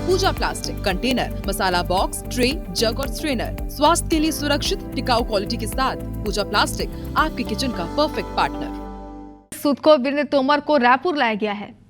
पूजा plastic container, मसाला box, tray, जग और strainer. स्वास्थ्य के लिए सुरक्षित टिकाऊ क्वालिटी के साथ पूजा प्लास्टिक आपके किचन का परफेक्ट पार्टनर। सूदखोर वीरेंद्र तोमर को रायपुर लाया गया है।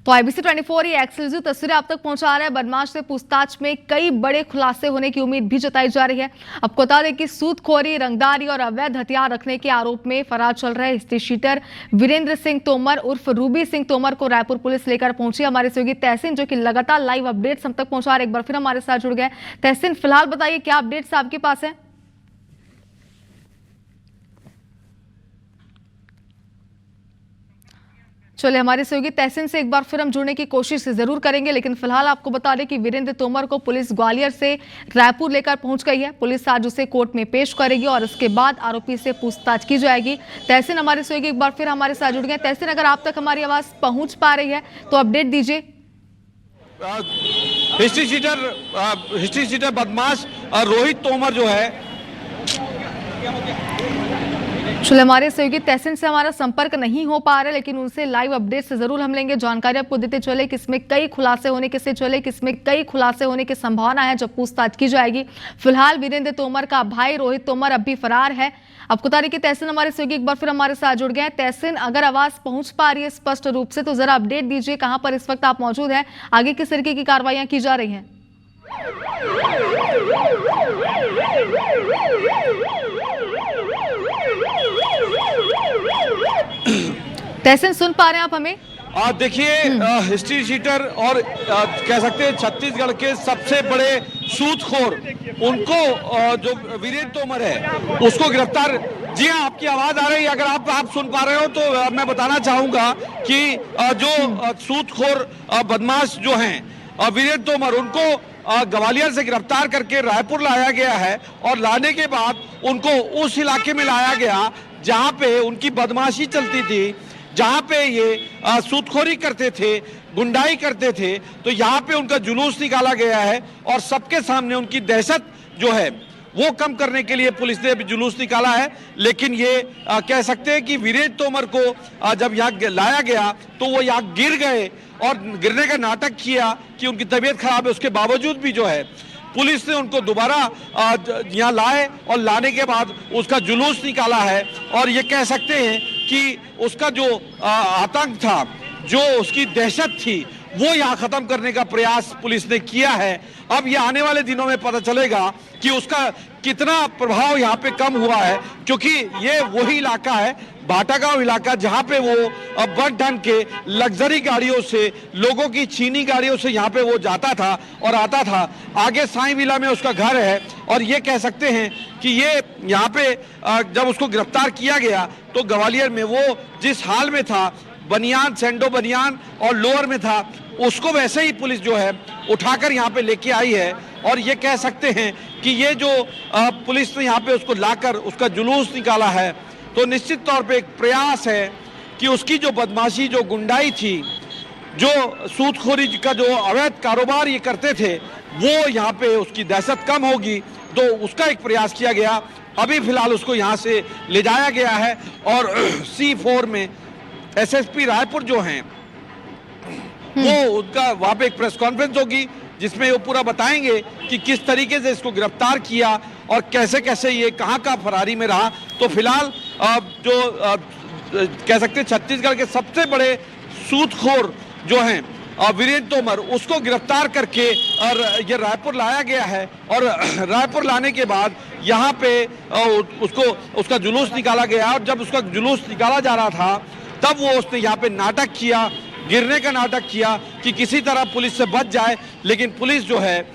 तो IBC 24 ये एक्सक्लूसिव तस्वीरें आप तक पहुंचा रहा है। बदमाश से पूछताछ में कई बड़े खुलासे होने की उम्मीद भी जताई जा रही है। आपको बता दें कि सूदखोरी, रंगदारी और अवैध हथियार रखने के आरोप में फरार चल रहे हिस्ट्री शीटर वीरेंद्र सिंह तोमर उर्फ रूबी सिंह तोमर को रायपुर पुलिस लेकर पहुंची। हमारे सहयोगी तहसीन जो कि लगातार लाइव अपडेट्स हम तक पहुंचा रहे, एक बार फिर हमारे साथ जुड़ गए। तहसीन, फिलहाल बताइए क्या अपडेट्स आपके पास है? चलिए, हमारे सहयोगी तहसीन से एक बार फिर हम जुड़ने की कोशिश जरूर करेंगे, लेकिन फिलहाल आपको बता दें कि वीरेंद्र तोमर को पुलिस ग्वालियर से रायपुर लेकर पहुंच गई है। पुलिस आज उसे कोर्ट में पेश करेगी और उसके बाद आरोपी से पूछताछ की जाएगी। तहसीन, हमारे सहयोगी एक बार फिर हमारे साथ जुड़ गए। तहसीन, अगर आप तक हमारी आवाज पहुंच पा रही है तो अपडेट दीजिए। हिस्ट्री शीटर बदमाश रोहित तोमर जो है, चलिए, हमारे सहयोगी तहसीन से हमारा संपर्क नहीं हो पा रहा है, लेकिन उनसे लाइव अपडेट से जरूर हम लेंगे। जानकारी आपको देते चले कि इसमें कई खुलासे होने की संभावना है जब पूछताछ की जाएगी। फिलहाल वीरेंद्र तोमर का भाई रोहित तोमर अब भी फरार है। आपको बता दें कि तहसीन हमारे सहयोगी एक बार फिर हमारे साथ जुड़ गए हैं। तहसीन, अगर आवाज पहुंच पा रही है स्पष्ट रूप से तो जरा अपडेट दीजिए, कहां पर इस वक्त आप मौजूद हैं, आगे किस तरीके की कार्रवाइयां की जा रही हैं? तहसीन, सुन पा रहे हैं आप हमें? देखिए, हिस्ट्री शीटर और कह सकते हैं छत्तीसगढ़ के सबसे बड़े सूदखोर, उनको जो वीरेंद्र तोमर है उसको गिरफ्तार। जी हाँ, आपकी आवाज आ रही है, अगर आप सुन पा रहे हो तो मैं बताना चाहूंगा कि जो सूदखोर बदमाश जो हैं वीरेंद्र तोमर, उनको ग्वालियर से गिरफ्तार करके रायपुर लाया गया है और लाने के बाद उनको उस इलाके में लाया गया जहां पे उनकी बदमाशी चलती थी, जहां पे ये सूदखोरी करते थे, गुंडाई करते थे। तो यहाँ पे उनका जुलूस निकाला गया है और सबके सामने उनकी दहशत जो है वो कम करने के लिए पुलिस ने भी जुलूस निकाला है। लेकिन ये कह सकते हैं कि वीरेंद्र तोमर को जब यहाँ लाया गया तो वो यहाँ गिर गए और गिरने का नाटक किया कि उनकी तबीयत खराब है। उसके बावजूद भी जो है पुलिस ने उनको दोबारा यहाँ लाए और लाने के बाद उसका जुलूस निकाला है। और ये कह सकते हैं कि उसका जो आतंक था, जो उसकी दहशत थी, वो यहाँ खत्म करने का प्रयास पुलिस ने किया है। अब ये आने वाले दिनों में पता चलेगा कि उसका कितना प्रभाव यहाँ पे कम हुआ है, क्योंकि ये वही इलाका है, भाटागांव इलाका, जहाँ पे वो बढ़ ढंग के लग्जरी गाड़ियों से, लोगों की चीनी गाड़ियों से यहाँ पे वो जाता था और आता था। आगे साई विला में उसका घर है और ये कह सकते हैं कि ये यहाँ पे जब उसको गिरफ्तार किया गया तो ग्वालियर में वो जिस हाल में था, बनियान, सैंडो बनियान और लोअर में था, उसको वैसे ही पुलिस जो है उठाकर यहाँ पे लेके आई है। और ये कह सकते हैं कि ये जो पुलिस ने यहाँ पे उसको लाकर उसका जुलूस निकाला है, तो निश्चित तौर पे एक प्रयास है कि उसकी जो बदमाशी, जो गुंडाई थी, जो सूदखोरी का जो अवैध कारोबार ये करते थे, वो यहाँ पे उसकी दहशत कम होगी। तो उसका एक प्रयास किया गया। अभी फिलहाल उसको यहाँ से ले जाया गया है और C4 में SSP रायपुर जो हैं वो उनका वहाँ पे एक प्रेस कॉन्फ्रेंस होगी जिसमें वो पूरा बताएंगे कि किस तरीके से इसको गिरफ्तार किया और कैसे कैसे ये कहाँ फरारी में रहा। तो फिलहाल जो कह सकते हैं छत्तीसगढ़ के सबसे बड़े सूदखोर जो हैं वीरेंद्र तोमर, उसको गिरफ्तार करके और ये रायपुर लाया गया है। और रायपुर लाने के बाद यहाँ पे उसका जुलूस निकाला गया और जब उसका जुलूस निकाला जा रहा था तब वो उसने यहाँ पे नाटक किया, गिरने का नाटक किया कि किसी तरह पुलिस से बच जाए। लेकिन पुलिस जो है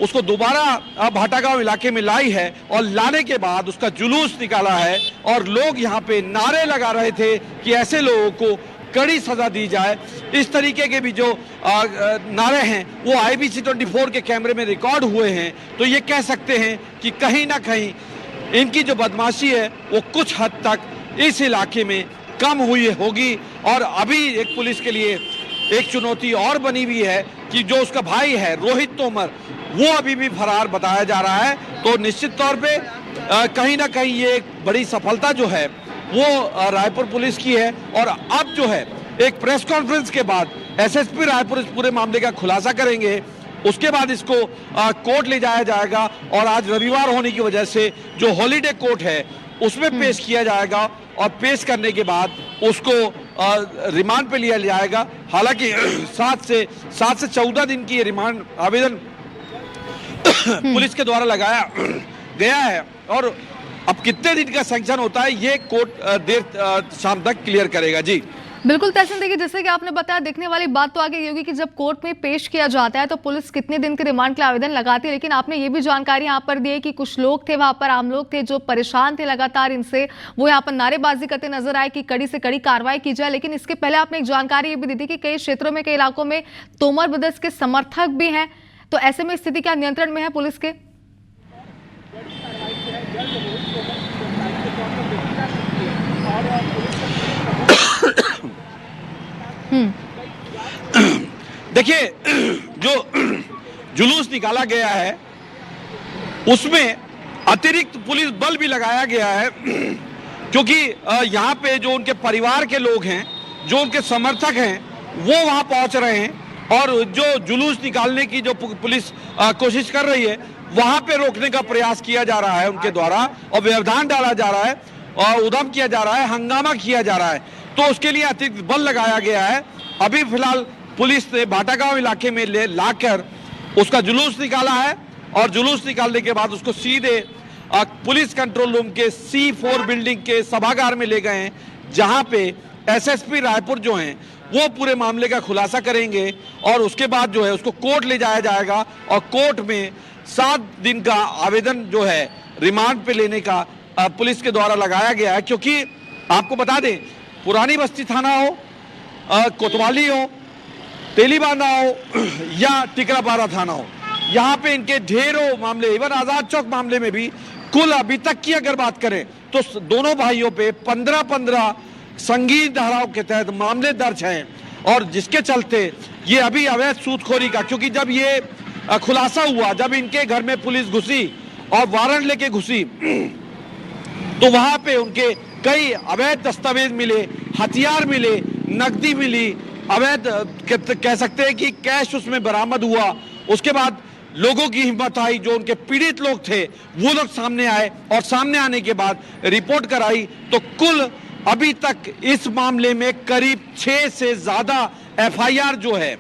उसको दोबारा भाटागांव इलाके में लाई है और लाने के बाद उसका जुलूस निकाला है और लोग यहाँ पे नारे लगा रहे थे कि ऐसे लोगों को कड़ी सजा दी जाए। इस तरीके के भी जो नारे हैं वो IBC 24 के कैमरे में रिकॉर्ड हुए हैं। तो ये कह सकते हैं कि कहीं ना कहीं इनकी जो बदमाशी है वो कुछ हद तक इस इलाके में कम हुई होगी। और अभी एक पुलिस के लिए एक चुनौती और बनी हुई है कि जो उसका भाई है रोहित तोमर, वो अभी भी फरार बताया जा रहा है। तो निश्चित तौर पे कहीं ना कहीं ये एक बड़ी सफलता जो है वो रायपुर पुलिस की है। और अब जो है एक प्रेस कॉन्फ्रेंस के बाद एसएसपी रायपुर इस पूरे मामले का खुलासा करेंगे। उसके बाद इसको कोर्ट ले जाया जाएगा और आज रविवार होने की वजह से जो हॉलीडे कोर्ट है उसमें पेश किया जाएगा और पेश करने के बाद उसको रिमांड पे लिया जाएगा। हालांकि 7 से 14 दिन की ये रिमांड आवेदन पुलिस के द्वारा लगाया गया है और अब कितने दिन का सैंक्शन होता है ये कोर्ट देर शाम तक क्लियर करेगा। जी बिल्कुल तहसीन, देखिए जैसे कि आपने बताया, देखने वाली बात तो आगे ये होगी कि जब कोर्ट में पेश किया जाता है तो पुलिस कितने दिन के रिमांड के लिए आवेदन लगाती है। लेकिन आपने ये भी जानकारी यहाँ पर दी है कि कुछ लोग थे वहां पर, आम लोग थे जो परेशान थे लगातार इनसे, वो यहाँ पर नारेबाजी करते नजर आए कि कड़ी से कड़ी कार्रवाई की जाए। लेकिन इसके पहले आपने एक जानकारी ये भी दी थी कि कई क्षेत्रों में, कई इलाकों में तोमर ब्रदर्स के समर्थक भी हैं, तो ऐसे में स्थिति क्या नियंत्रण में है पुलिस के? देखिए, जो जुलूस निकाला गया है उसमें अतिरिक्त पुलिस बल भी लगाया गया है क्योंकि यहाँ पे जो उनके परिवार के लोग हैं, जो उनके समर्थक हैं, वो वहां पहुंच रहे हैं और जो जुलूस निकालने की जो पुलिस कोशिश कर रही है वहां पे रोकने का प्रयास किया जा रहा है उनके द्वारा और व्यवधान डाला जा रहा है और उधम किया जा रहा है, हंगामा किया जा रहा है। तो उसके लिए अतिरिक्त बल लगाया गया है। अभी फिलहाल पुलिस ने भाटागांव इलाके में लाकर उसका जुलूस निकाला है और जुलूस निकालने के बाद उसको सीधे पुलिस कंट्रोल रूम के C4 बिल्डिंग के सभागार में ले गए हैं, जहां पे एसएसपी रायपुर जो हैं वो पूरे मामले का खुलासा करेंगे और उसके बाद जो है उसको कोर्ट ले जाया जाएगा और कोर्ट में 7 दिन का आवेदन जो है रिमांड पे लेने का पुलिस के द्वारा लगाया गया है। क्योंकि आपको बता दें, पुरानी बस्ती थाना हो, कोतवाली हो, तेलीबांधा हो या टिकरापारा थाना हो, यहाँ पे इनके ढेरों मामले, इवन आजाद चौक मामले में भी कुल अभी तक की अगर बात करें तो दोनों भाइयों पे 15-15 संगीन धाराओं के तहत मामले दर्ज हैं और जिसके चलते ये अभी अवैध सूदखोरी का, क्योंकि जब ये खुलासा हुआ, जब इनके घर में पुलिस घुसी और वारंट लेके घुसी तो वहां पे उनके कई अवैध दस्तावेज मिले, हथियार मिले, नकदी मिली, अवैध कह सकते हैं कि कैश उसमें बरामद हुआ। उसके बाद लोगों की हिम्मत आई, जो उनके पीड़ित लोग थे वो लोग सामने आए और सामने आने के बाद रिपोर्ट कराई तो कुल अभी तक इस मामले में करीब 6 से ज्यादा FIR जो है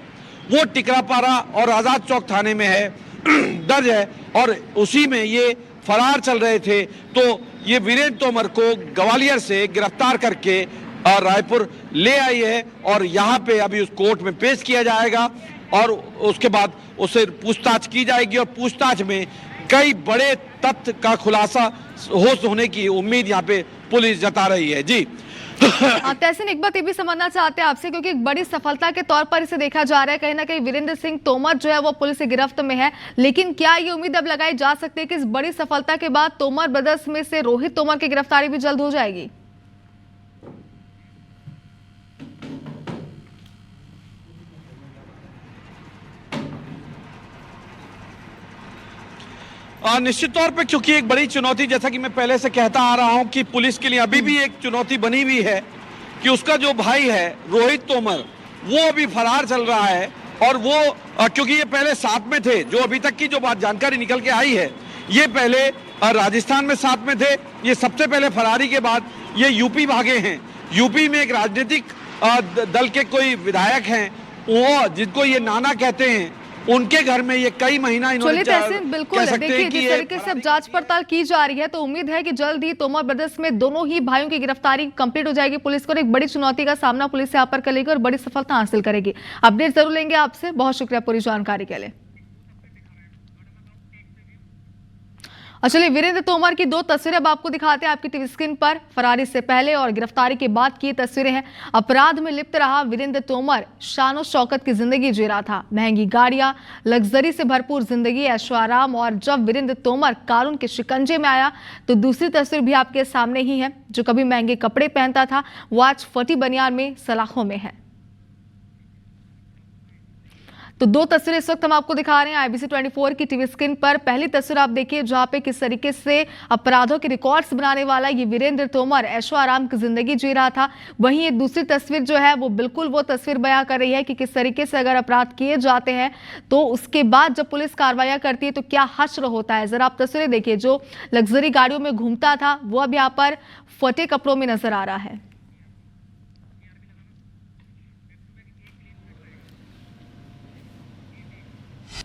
वो टिकरापारा और आजाद चौक थाने में है दर्ज है और उसी में ये फरार चल रहे थे। तो ये वीरेंद्र तोमर को ग्वालियर से गिरफ्तार करके रायपुर ले आई है और यहाँ पे अभी उस कोर्ट में पेश किया जाएगा और उसके बाद उससे पूछताछ की जाएगी और पूछताछ में कई बड़े तथ्य का खुलासा होने की उम्मीद यहाँ पे पुलिस जता रही है। जी तहसीन, एक बात ये भी समझना चाहते हैं आपसे, क्योंकि एक बड़ी सफलता के तौर पर इसे देखा जा रहा है, कहीं ना कहीं वीरेंद्र सिंह तोमर जो है वो पुलिस की गिरफ्त में है, लेकिन क्या ये उम्मीद अब लगाई जा सकती है कि इस बड़ी सफलता के बाद तोमर ब्रदर्स में से रोहित तोमर की गिरफ्तारी भी जल्द हो जाएगी? निश्चित तौर पे, क्योंकि एक बड़ी चुनौती, जैसा कि मैं पहले से कहता आ रहा हूं कि पुलिस के लिए अभी भी एक चुनौती बनी हुई है कि उसका जो भाई है रोहित तोमर वो अभी फरार चल रहा है और वो क्योंकि ये पहले साथ में थे, जो अभी तक की जो बात जानकारी निकल के आई है, ये पहले राजस्थान में साथ में थे। ये सबसे पहले फरारी के बाद ये यूपी भागे हैं। यूपी में एक राजनीतिक दल के कोई विधायक हैं, वो जिनको ये नाना कहते हैं, उनके घर में ये कई महीना इन्होंने बिल्कुल देखिए जिस तरीके से अब जांच पड़ताल की जा रही है तो उम्मीद है कि जल्द ही तोमर ब्रदर्स में दोनों ही भाइयों की गिरफ्तारी कंप्लीट हो जाएगी पुलिस को और एक बड़ी चुनौती का सामना पुलिस यहाँ पर करेगी और बड़ी सफलता हासिल करेगी। अपडेट जरूर लेंगे आपसे, बहुत शुक्रिया पूरी जानकारी के लिए। और चलिए वीरेंद्र तोमर की 2 तस्वीरें अब आपको दिखाते हैं आपकी टीवी स्क्रीन पर। फरारी से पहले और गिरफ्तारी के बाद की तस्वीरें हैं। अपराध में लिप्त रहा वीरेंद्र तोमर शानो शौकत की जिंदगी जी रहा था, महंगी गाड़ियां, लग्जरी से भरपूर जिंदगी, ऐशो आराम। और जब वीरेंद्र तोमर कानून के शिकंजे में आया तो दूसरी तस्वीर भी आपके सामने ही है। जो कभी महंगे कपड़े पहनता था वो आज फटी बनियान में सलाखों में है। तो दो तस्वीरें इस वक्त हम आपको दिखा रहे हैं IBC 24 की टीवी स्क्रीन पर। पहली तस्वीर आप देखिए जहां पे किस तरीके से अपराधों के रिकॉर्ड्स बनाने वाला ये वीरेंद्र तोमर ऐशो आराम की जिंदगी जी रहा था। वहीं ये दूसरी तस्वीर जो है वो बिल्कुल वो तस्वीर बयां कर रही है कि किस तरीके से अगर अपराध किए जाते हैं तो उसके बाद जब पुलिस कार्रवाई करती है तो क्या हश्र होता है। जरा आप तस्वीरें देखिए, जो लग्जरी गाड़ियों में घूमता था वो अब यहाँ पर फटे कपड़ों में नजर आ रहा है।